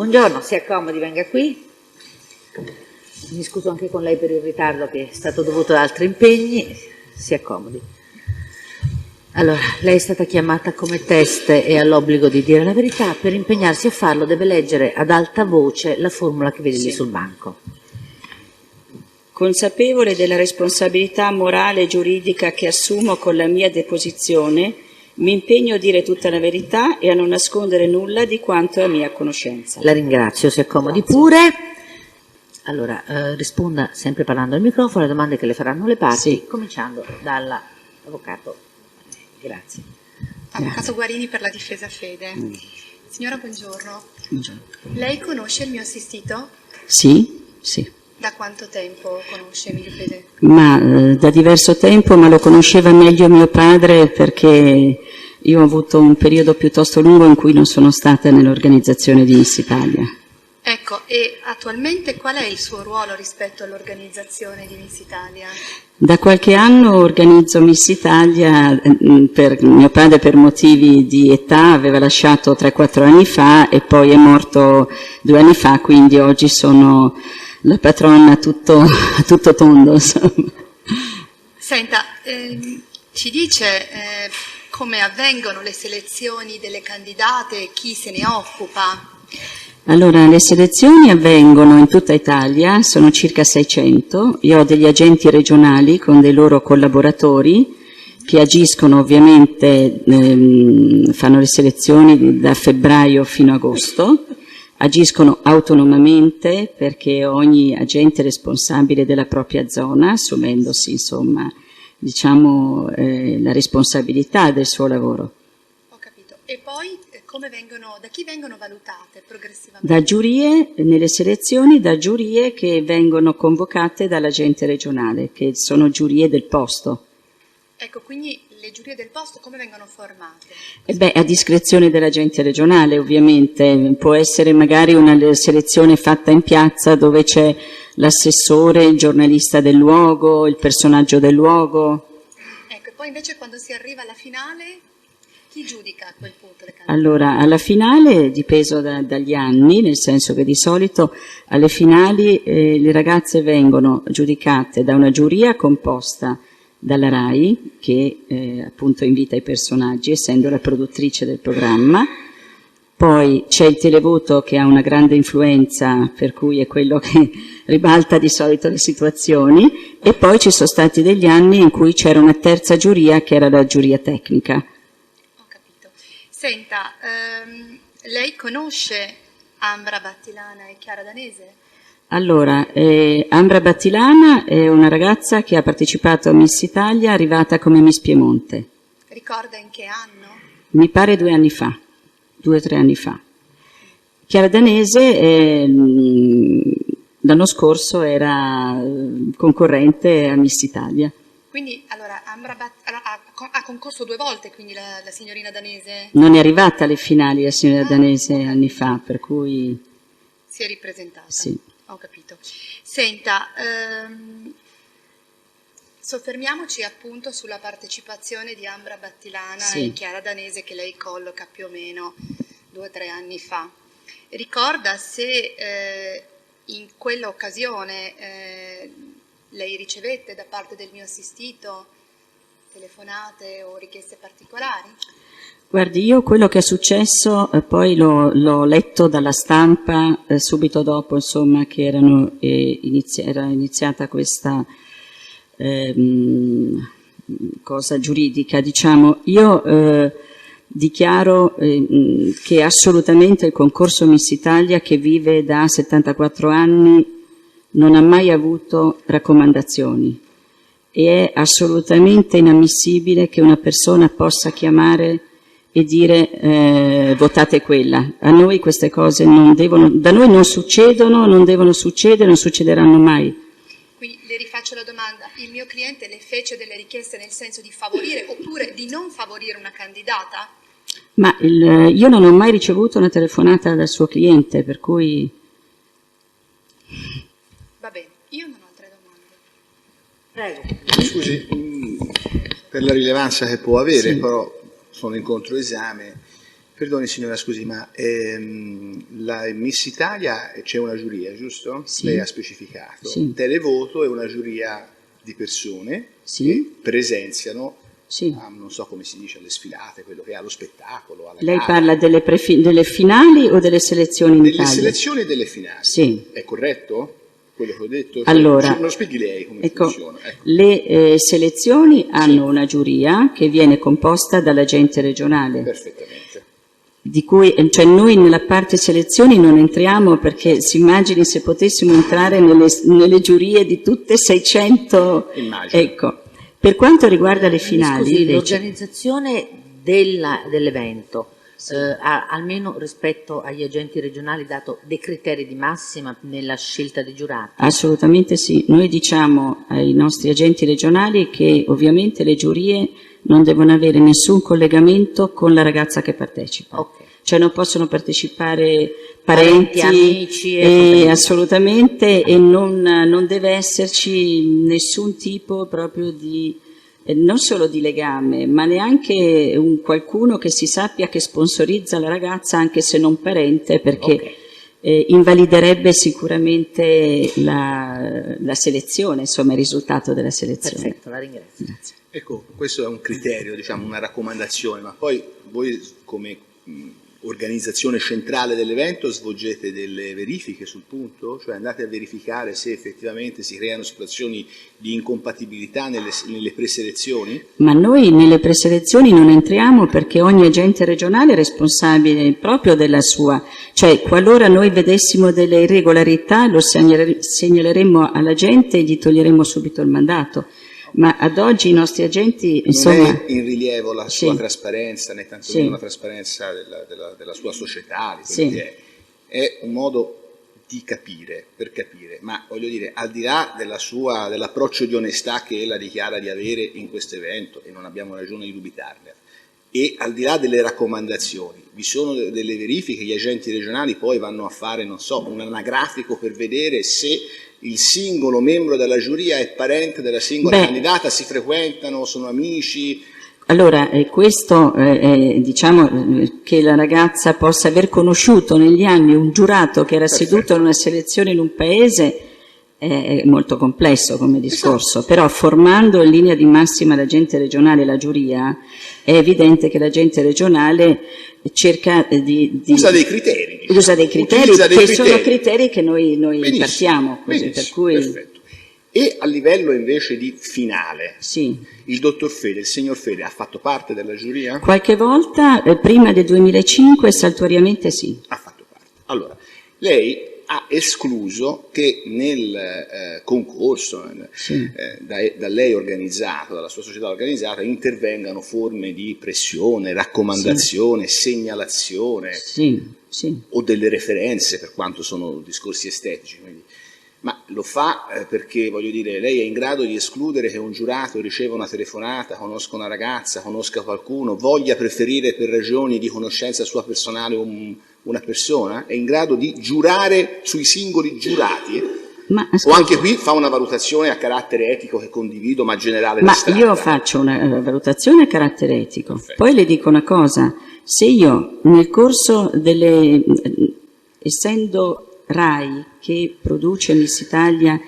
buongiorno, si accomodi, venga qui. Mi scuso anche con lei per il ritardo che è stato dovuto ad altri impegni. Si accomodi. Allora, lei è stata chiamata come test e ha l'obbligo di dire la verità. Per impegnarsi a farlo deve leggere ad alta voce la formula che vede lì sul banco. Consapevole della responsabilità morale e giuridica che assumo con la mia deposizione, mi impegno a dire tutta la verità e a non nascondere nulla di quanto è a mia conoscenza. La ringrazio, si accomodi pure. Allora, risponda sempre parlando al microfono alle domande che le faranno le parti, cominciando dall'avvocato. Grazie. Avvocato Guarini per la difesa Fede. Signora, buongiorno. Buongiorno. Lei conosce il mio assistito? Sì, sì. Da quanto tempo conosce Emilio Fede? Da diverso tempo, ma lo conosceva meglio mio padre perché io ho avuto un periodo piuttosto lungo in cui non sono stata nell'organizzazione di Miss Italia. Ecco, e attualmente qual è il suo ruolo rispetto all'organizzazione di Miss Italia? Da qualche anno organizzo Miss Italia, per mio padre per motivi di età aveva lasciato 3-4 anni fa e poi è morto 2 anni fa, quindi oggi sono la patrona tutto tondo, insomma. Senta, ci dice come avvengono le selezioni delle candidate e chi se ne occupa? Allora, le selezioni avvengono in tutta Italia, sono circa 600, io ho degli agenti regionali con dei loro collaboratori che agiscono ovviamente, fanno le selezioni da febbraio fino a agosto, agiscono autonomamente perché ogni agente è responsabile della propria zona, assumendosi insomma, diciamo, la responsabilità del suo lavoro. Ho capito. E poi da chi vengono valutate progressivamente? Da giurie, nelle selezioni, da giurie che vengono convocate dall'agente regionale, che sono giurie del posto. Ecco, quindi le giurie del posto come vengono formate? A discrezione dell'agente regionale, ovviamente. Può essere magari una selezione fatta in piazza dove c'è l'assessore, il giornalista del luogo, il personaggio del luogo. Ecco, e poi invece quando si arriva alla finale, chi giudica a quel punto le candidate? Allora, alla finale dipeso dagli anni, nel senso che di solito alle finali le ragazze vengono giudicate da una giuria composta dalla RAI, che appunto invita i personaggi, essendo la produttrice del programma. Poi c'è il televoto che ha una grande influenza, per cui è quello che ribalta di solito le situazioni, e poi ci sono stati degli anni in cui c'era una terza giuria che era la giuria tecnica. Ho capito. Senta, lei conosce Ambra Battilana e Chiara Danese? Allora, Ambra Battilana è una ragazza che ha partecipato a Miss Italia, arrivata come Miss Piemonte. Ricorda in che anno? Mi pare 2 anni fa, 2 o 3 anni fa. Chiara Danese l'anno scorso era concorrente a Miss Italia. Quindi, allora, ha concorso 2 volte, quindi la signorina Danese? Non è arrivata alle finali la signora Danese anni fa, per cui... Si è ripresentata? Sì. Ho capito. Senta, soffermiamoci appunto sulla partecipazione di Ambra Battilana e Chiara Danese che lei colloca più o meno 2 o 3 anni fa. Ricorda se in quell'occasione lei ricevette da parte del mio assistito telefonate o richieste particolari? Guardi, io quello che è successo poi l'ho letto dalla stampa subito dopo, insomma, che era iniziata questa cosa giuridica, diciamo. Io dichiaro che assolutamente il concorso Miss Italia, che vive da 74 anni, non ha mai avuto raccomandazioni e è assolutamente inammissibile che una persona possa chiamare e dire votate quella. A noi queste cose da noi non succedono, non devono succedere, non succederanno mai. Quindi le rifaccio la domanda, il mio cliente le fece delle richieste nel senso di favorire oppure di non favorire una candidata? Ma io non ho mai ricevuto una telefonata dal suo cliente, per cui... Va bene, io non ho altre domande. Prego. Scusi, per la rilevanza che può avere, però sono in controesame, Perdoni signora, scusi, ma la Miss Italia c'è una giuria, giusto? Sì. Lei ha specificato. Sì. Televoto è una giuria di persone Sì. che presenziano, Sì. non so come si dice, alle sfilate, quello che è allo spettacolo, alla Lei gara. parla delle finali o delle selezioni in Delle Italia? selezioni e delle finali. Sì. È corretto? Quello che ho detto? Allora, me lo spieghi lei come ecco, funziona? Ecco. le selezioni hanno una giuria che viene composta dall'agente regionale, Perfettamente. di cui, cioè noi nella parte selezioni non entriamo perché si immagini se potessimo entrare nelle giurie di tutte 600. Immagino. Ecco. Per quanto riguarda le Mi finali, scusi, invece, l'organizzazione dell'evento ha almeno rispetto agli agenti regionali dato dei criteri di massima nella scelta dei giurati? assolutamente sì. Noi diciamo ai nostri agenti regionali che ovviamente le giurie non devono avere nessun collegamento con la ragazza che partecipa. Ok. Cioè non possono partecipare parenti, amici e assolutamente, e non deve esserci nessun tipo proprio di, non solo di legame, ma neanche qualcuno che si sappia che sponsorizza la ragazza anche se non parente, perché Ok. invaliderebbe sicuramente la selezione, insomma il risultato della selezione. Perfetto, la ringrazio. Grazie. Ecco, questo è un criterio, diciamo, una raccomandazione, ma poi voi come organizzazione centrale dell'evento svolgete delle verifiche sul punto? Cioè andate a verificare se effettivamente si creano situazioni di incompatibilità nelle preselezioni? Ma noi nelle preselezioni non entriamo perché ogni agente regionale è responsabile proprio della sua, cioè qualora noi vedessimo delle irregolarità lo segnaleremmo alla gente e gli toglieremo subito il mandato. Ma ad oggi i nostri agenti, insomma. Non è in rilievo la sua Sì. trasparenza, né tanto Sì. meno la trasparenza della sua società, di quello Sì. che è un modo di capire, per capire, ma voglio dire, al di là dell'approccio di onestà che ella dichiara di avere in questo evento, e non abbiamo ragione di dubitarne, e al di là delle raccomandazioni, vi sono delle verifiche, gli agenti regionali poi vanno a fare, non so, un anagrafico per vedere se il singolo membro della giuria è parente della singola candidata, si frequentano, sono amici. Allora, questo, diciamo che la ragazza possa aver conosciuto negli anni un giurato che era seduto in una selezione in un paese è molto complesso come discorso, però formando in linea di massima l'agente regionale e la giuria, è evidente che l'agente regionale cerca di usa dei criteri. Diciamo. Usa dei criteri sono criteri che noi impartiamo, così, per cui. Perfetto. E a livello invece di finale, Sì. il dottor Fede, il signor Fede, ha fatto parte della giuria? Qualche volta, prima del 2005, saltuariamente sì. Ha fatto parte. Allora, lei ha escluso che nel concorso Sì. da lei organizzato, dalla sua società organizzata, intervengano forme di pressione, raccomandazione, segnalazione Sì, sì. o delle referenze, per quanto sono discorsi estetici. Quindi. Ma lo fa perché, voglio dire, lei è in grado di escludere che un giurato riceva una telefonata, conosca una ragazza, conosca qualcuno, voglia preferire per ragioni di conoscenza sua personale una persona? È in grado di giurare sui singoli giurati? Ma, O anche qui fa una valutazione a carattere etico che condivido, ma generale Ma astratta? io faccio una valutazione a carattere etico. Perfetto. Poi le dico una cosa, se io nel corso essendo RAI che produce Miss Italia,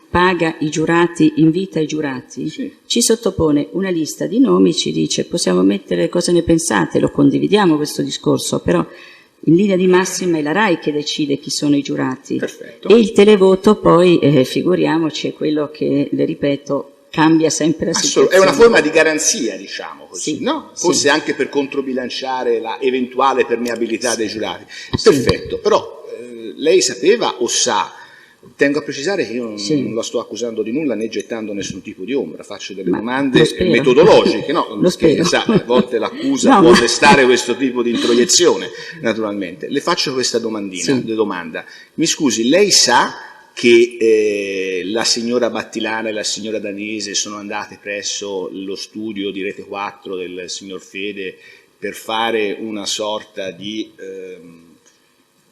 paga i giurati, invita i giurati, Sì. ci sottopone una lista di nomi, ci dice possiamo mettere cosa ne pensate, lo condividiamo questo discorso, però in linea di massima è la RAI che decide chi sono i giurati. Perfetto. E il televoto poi, figuriamoci, è quello che, le ripeto, cambia sempre la situazione. È una forma di garanzia, diciamo così, Sì, no? sì. Forse anche per controbilanciare la eventuale permeabilità dei giurati. Sì. Perfetto, però lei sapeva o sa? Tengo a precisare che io non la sto accusando di nulla né gettando nessun tipo di ombra, faccio delle domande lo spero. metodologiche, no? Lo spero. Sa, a volte l'accusa No, può ma- destare questo tipo di introiezione, naturalmente. Le faccio questa Sì. domanda. Mi scusi, lei sa che la signora Battilana e la signora Danese sono andate presso lo studio di Rete 4 del signor Fede per fare una sorta di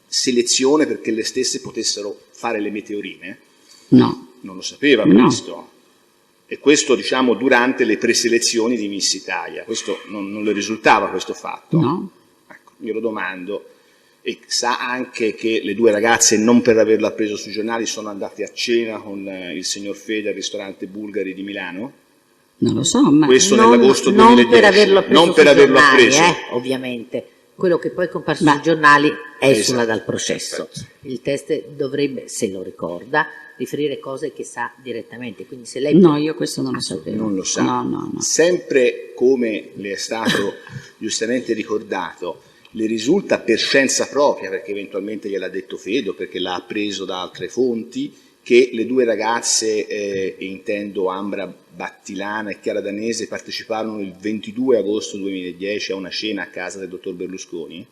selezione perché le stesse potessero fare le meteorine? No, Non lo sapeva No. questo. E questo, diciamo, durante le preselezioni di Miss Italia. Questo non le risultava questo fatto? no. Ecco. glielo domando. E sa anche che le due ragazze, non per averlo appreso sui giornali, sono andate a cena con il signor Fede al ristorante Bulgari di Milano? Non lo so, ma Questo nell'agosto 2010. Non per averlo appreso non per sui averlo giornali, appreso. ovviamente. Quello che poi è comparso sui giornali esula dal processo. Perfetto. Il test dovrebbe, se lo ricorda, riferire cose che sa direttamente. Quindi se lei... no, io questo non lo sapevo. Non lo sa. No. Sempre come le è stato giustamente ricordato, le risulta per scienza propria, perché eventualmente gliel'ha detto Fede o perché l'ha appreso da altre fonti, che le due ragazze, intendo Ambra Battilana e Chiara Danese, parteciparono il 22 agosto 2010 a una cena a casa del dottor Berlusconi?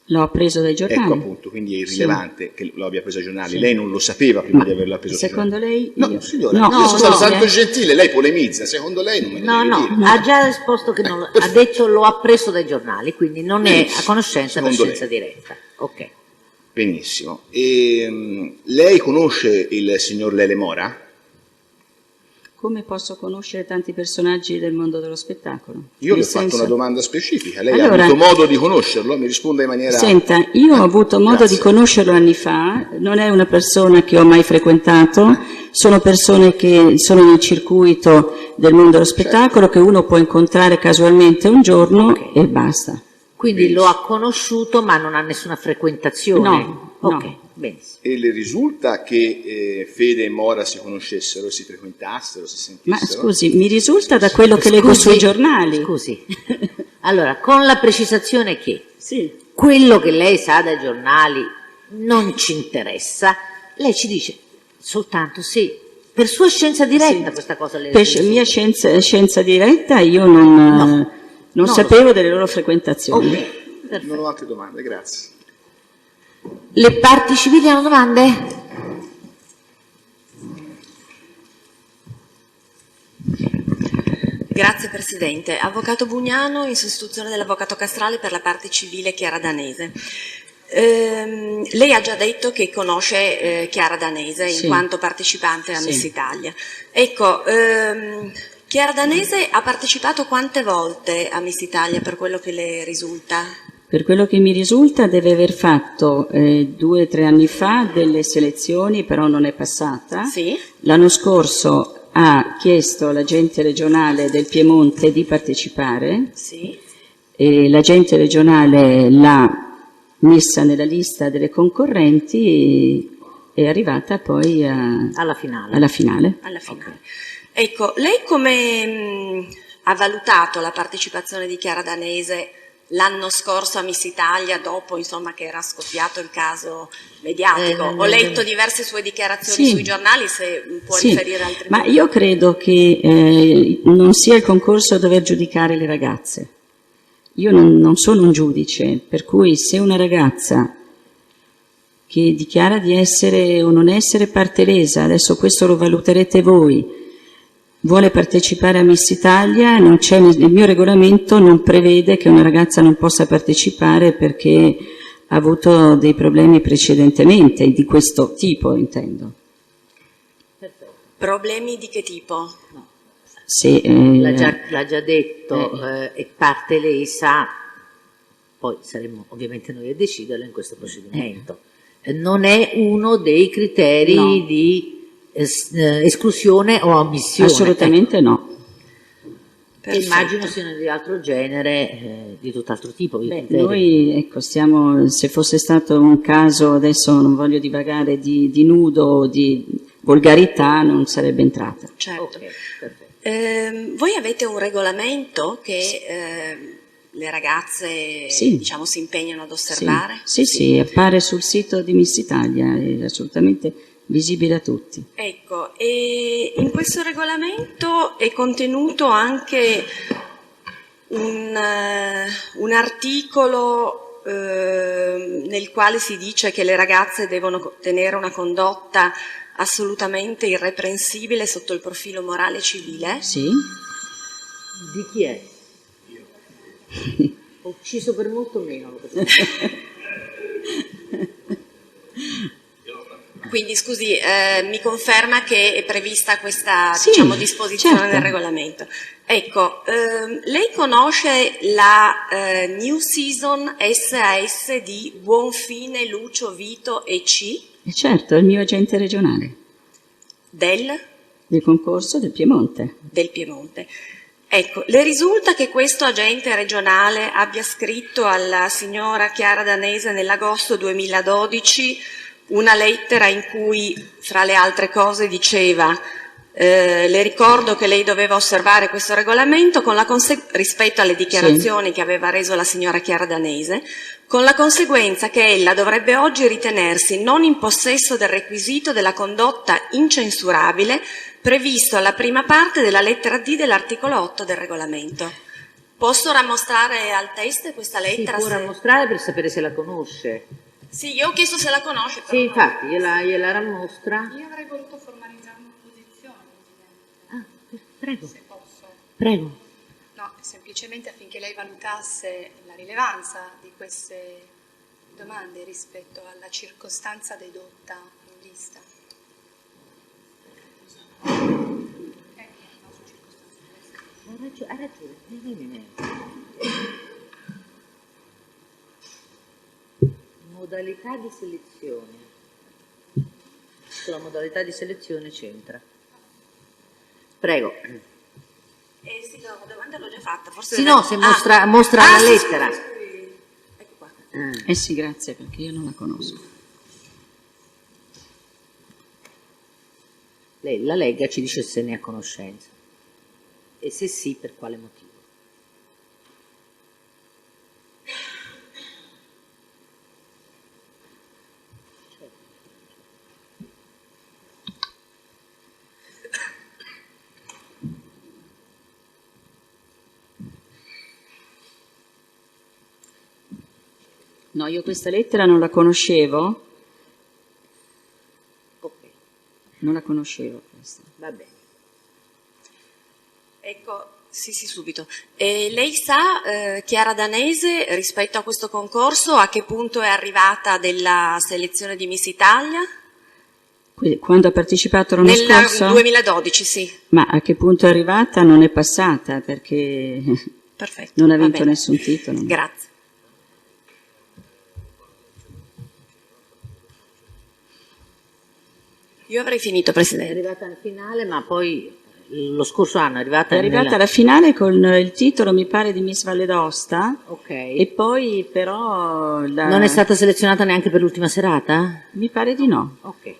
L'ho appreso dai giornali. Ecco appunto, quindi è irrilevante che lo abbia preso ai giornali. Sì. Lei non lo sapeva prima Ma di averlo appreso ai secondo giornali? lei? No, signora, No, io sono stato no, tanto gentile, lei polemizza, secondo lei non me ne No, deve dire. ha già risposto che non lo... ha detto lo ha preso dai giornali, quindi non è a conoscenza per Secondo scienza lei. diretta. Ok. Benissimo. Lei conosce il signor Lele Mora? Come posso conoscere tanti personaggi del mondo dello spettacolo? Io le Nel ho fatto senso- una domanda specifica, lei ha Allora- avuto modo di conoscerlo? Mi risponda in maniera... Senta, io ho avuto modo Grazie. di conoscerlo anni fa, non è una persona che ho mai frequentato, sono persone che sono nel circuito del mondo dello spettacolo che uno può incontrare casualmente un giorno e basta. Quindi lo ha conosciuto ma non ha nessuna frequentazione? No, Ok, no. benissimo. E le risulta che Fede e Mora si conoscessero, si frequentassero, si sentissero? Ma scusi, mi risulta da quello che leggo sui giornali. Scusi, allora, con la precisazione che Sì. quello che lei sa dai giornali non ci interessa, lei ci dice soltanto se per sua scienza diretta Sì. questa cosa le Per mia scienza diretta io non No, sapevo delle loro frequentazioni. Ok, perfetto. Non ho altre domande, grazie. Le parti civili hanno domande? Grazie Presidente. Avvocato Bugnano, in sostituzione dell'Avvocato Castrale per la parte civile Chiara Danese. Lei ha già detto che conosce Chiara Danese in Sì. quanto partecipante a Sì. Miss Italia. Ecco, Chiara Danese ha partecipato quante volte a Miss Italia per quello che le risulta? Per quello che mi risulta deve aver fatto 2 o 3 anni fa delle selezioni, però non è passata. Sì? L'anno scorso ha chiesto all'agente regionale del Piemonte di partecipare Sì. e l'agente regionale l'ha messa nella lista delle concorrenti e è arrivata poi Alla finale. alla finale. Alla finale. Ecco, lei come ha valutato la partecipazione di Chiara Danese l'anno scorso a Miss Italia, dopo insomma che era scoppiato il caso mediatico? Ho letto diverse sue dichiarazioni Sì. sui giornali, se può Sì, riferire altri ma io credo che non sia il concorso a dover giudicare le ragazze. Io non sono un giudice, per cui se una ragazza che dichiara di essere o non essere parte lesa, adesso questo lo valuterete voi, vuole partecipare a Miss Italia, non c'è, il mio regolamento non prevede che una ragazza non possa partecipare perché ha avuto dei problemi precedentemente, di questo tipo intendo. problemi di che tipo? Se, L'ha già detto, e parte lesa, poi saremo ovviamente noi a deciderlo in questo procedimento. Non è uno dei criteri No. di esclusione o ammissione. assolutamente no. Perfetto. Immagino siano di altro genere, di tutt'altro tipo. I Beh, criteri. noi ecco, se fosse stato un caso, adesso non voglio divagare, di nudo o di volgarità, non sarebbe entrata. Certo. Ok, perfetto. Voi avete un regolamento che le ragazze Sì. diciamo, si impegnano ad osservare? Sì, appare sul sito di Miss Italia, è assolutamente visibile a tutti. Ecco, e in questo regolamento è contenuto anche un articolo nel quale si dice che le ragazze devono tenere una condotta assolutamente irreprensibile sotto il profilo morale e civile. Sì? Di chi è? Ho ucciso per molto meno. Quindi scusi, mi conferma che è prevista questa Sì, diciamo, disposizione certo. nel regolamento. Ecco, lei conosce la New Season SAS di Buonfine, Lucio, Vito e C E certo, è il mio agente regionale del concorso del Piemonte. del Piemonte. Ecco, le risulta che questo agente regionale abbia scritto alla signora Chiara Danese nell'agosto 2012 una lettera in cui, fra le altre cose, diceva le ricordo che lei doveva osservare questo regolamento rispetto alle dichiarazioni che aveva reso la signora Chiara Danese, con la conseguenza che ella dovrebbe oggi ritenersi non in possesso del requisito della condotta incensurabile previsto alla prima parte della lettera D dell'articolo 8 del regolamento. Posso rammostrare al test questa lettera? Si può rammostrare per sapere se la conosce. Sì, io ho chiesto se la conosce. Però Sì, infatti, gliela rammostra. Io avrei voluto formalizzare un'opposizione, Presidente, Ah, prego, se posso. prego. No, semplicemente affinché lei valutasse la rilevanza di queste domande rispetto alla circostanza dedotta in vista. Ha ragione. Modalità di selezione. Sulla modalità di selezione c'entra. Prego. sì, no, la domanda l'ho già fatta. Forse Sì, no, se mostra la sì, lettera. scusi. Ecco qua. Eh sì, grazie, perché io non la conosco. Lei la legga, ci dice se ne ha conoscenza. E se sì, per quale motivo. No, io questa lettera non la conoscevo. Ok, Non la conoscevo questa. va bene. Ecco, sì, subito. E lei sa, Chiara Danese, rispetto a questo concorso, a che punto è arrivata della selezione di Miss Italia? Quindi, quando ha partecipato l'anno Nel scorso? 2012, sì. Ma a che punto è arrivata? Non è passata, perché Perfetto. non ha va vinto bene. nessun titolo. Grazie. Io avrei finito, È Presidente. arrivata al finale, ma poi lo scorso anno è arrivata È arrivata alla finale con il titolo, mi pare, di Miss Valle d'Aosta. Ok. E poi però Non è stata selezionata neanche per l'ultima serata? mi pare di no. Ok.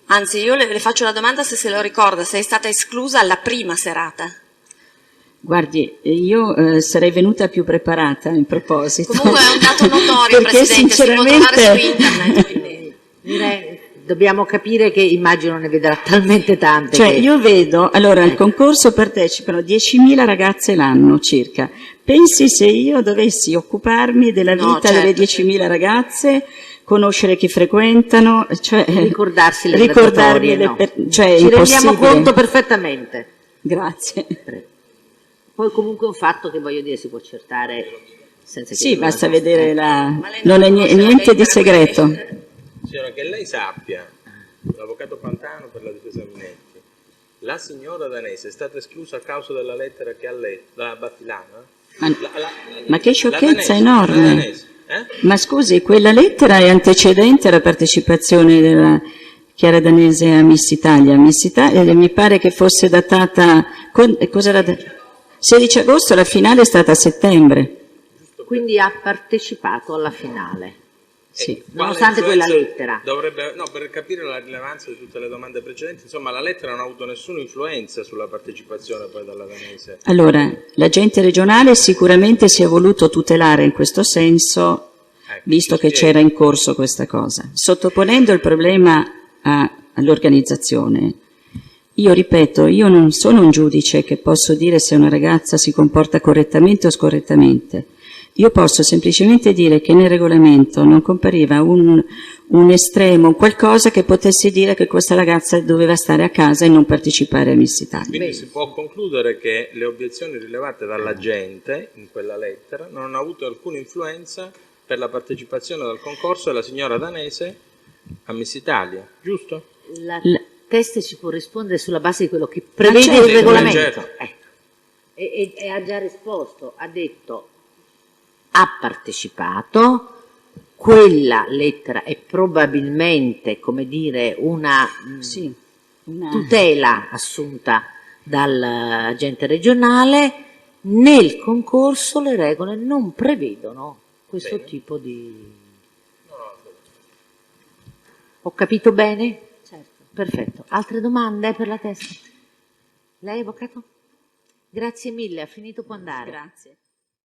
Anzi, io le faccio la domanda se lo ricorda, se è stata esclusa alla prima serata. Guardi, io sarei venuta più preparata in proposito. Comunque è un dato notorio, Perché Presidente, si può trovare su sinceramente internet. Quindi. Direi, dobbiamo capire che immagino ne vedrà talmente tante. Cioè, che- io vedo, allora, al concorso partecipano 10.000 ragazze l'anno circa. Pensi se io dovessi occuparmi della No, vita certo, delle 10.000 ragazze, conoscere chi frequentano, cioè ricordarsi le ricordarmi graduatorie, no. cioè è Ci rendiamo impossibile. conto perfettamente. Grazie. Poi comunque è un fatto che voglio dire si può accertare senza che Sì, io basta lo so. vedere la... Ma lei Non è conosce la niente di lettera, segreto. quindi- Signora, che lei sappia, l'avvocato Pantano per la difesa Minetti, la signora Danese è stata esclusa a causa della lettera che ha letto, la Battilana? Ma che sciocchezza la enorme. Danese, Ma scusi, quella lettera è antecedente alla partecipazione della Chiara Danese a Miss Italia. Miss Italia mi pare che fosse datata... Cos'era? 16 agosto, la finale è stata a settembre. Quindi ha partecipato alla finale. Sì. Nonostante Quale quella influenza lettera. Dovrebbe, no, per capire la rilevanza di tutte le domande precedenti, insomma, la lettera non ha avuto nessuna influenza sulla partecipazione poi dalla Danese. Allora, l'agente regionale sicuramente si è voluto tutelare in questo senso, visto che c'era in corso questa cosa. Sottoponendo il problema all'organizzazione, io ripeto, io non sono un giudice che posso dire se una ragazza si comporta correttamente o scorrettamente. Io posso semplicemente dire che nel regolamento non compariva un estremo, qualcosa che potesse dire che questa ragazza doveva stare a casa e non partecipare a Miss Italia. Quindi si può concludere che le obiezioni rilevate dall'agente in quella lettera non hanno avuto alcuna influenza per la partecipazione al concorso della signora Danese a Miss Italia, giusto? La test ci può rispondere sulla base di quello che prevede certo, il regolamento. certo. Ecco. E ha già risposto, ha detto ha partecipato, quella lettera è probabilmente, come dire, una Sì, tutela assunta dall'agente regionale. Nel concorso le regole non prevedono questo tipo di... Ho capito bene? Certo. Perfetto. Altre domande per la testa? Lei, avvocato? Grazie mille, ha finito, può andare. grazie.